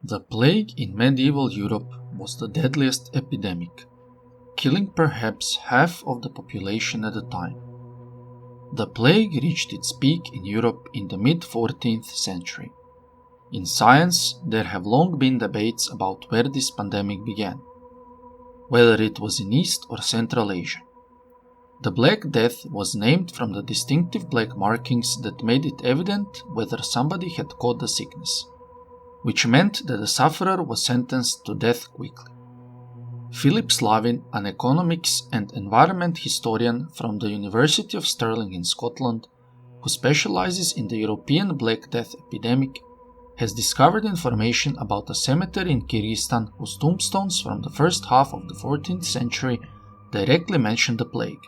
The plague in medieval Europe was the deadliest epidemic, killing perhaps half of the population at the time. The plague reached its peak in Europe in the mid-14th century. In science, there have long been debates about where this pandemic began, whether it was in East or Central Asia. The Black Death was named from the distinctive black markings that made it evident whether somebody had caught the sickness, which meant that the sufferer was sentenced to death quickly. Philip Slavin, an economics and environment historian from the University of Stirling in Scotland, who specializes in the European Black Death epidemic, has discovered information about a cemetery in Kyrgyzstan whose tombstones from the first half of the 14th century directly mention the plague.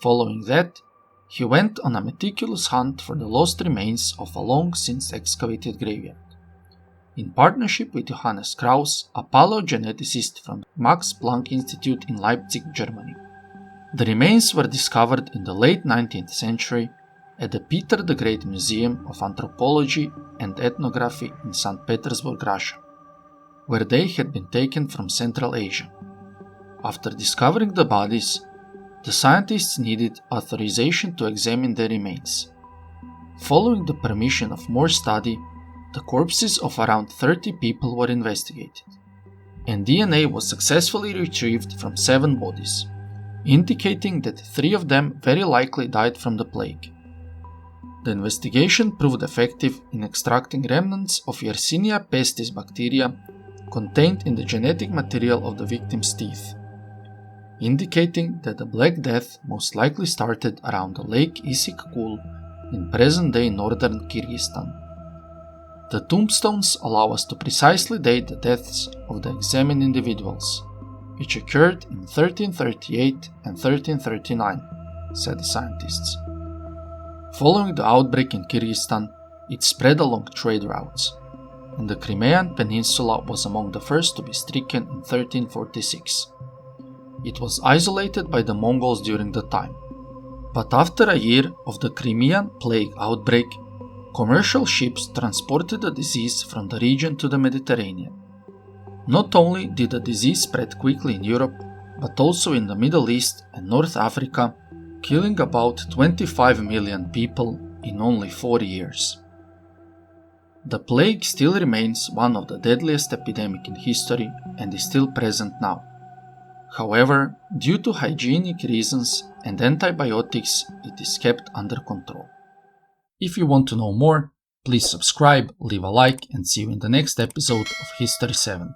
Following that, he went on a meticulous hunt for the lost remains of a long since excavated graveyard. In partnership with Johannes Krauss, a paleogeneticist from Max Planck Institute in Leipzig, Germany. The remains were discovered in the late 19th century at the Peter the Great Museum of Anthropology and Ethnography in St. Petersburg, Russia, where they had been taken from Central Asia. After discovering the bodies, the scientists needed authorization to examine the remains. Following the permission of more study, the corpses of around 30 people were investigated, and DNA was successfully retrieved from 7 bodies, indicating that 3 of them very likely died from the plague. The investigation proved effective in extracting remnants of Yersinia pestis bacteria contained in the genetic material of the victims' teeth, indicating that the Black Death most likely started around the Lake Issyk-Kul in present-day northern Kyrgyzstan. The tombstones allow us to precisely date the deaths of the examined individuals, which occurred in 1338 and 1339, said the scientists. Following the outbreak in Kyrgyzstan, it spread along trade routes, and the Crimean Peninsula was among the first to be stricken in 1346. It was isolated by the Mongols during the time, but after a year of the Crimean plague outbreak, commercial ships transported the disease from the region to the Mediterranean. Not only did the disease spread quickly in Europe, but also in the Middle East and North Africa, killing about 25 million people in only 4 years. The plague still remains one of the deadliest epidemics in history and is still present now. However, due to hygienic reasons and antibiotics, it is kept under control. If you want to know more, please subscribe, leave a like, and see you in the next episode of History 7.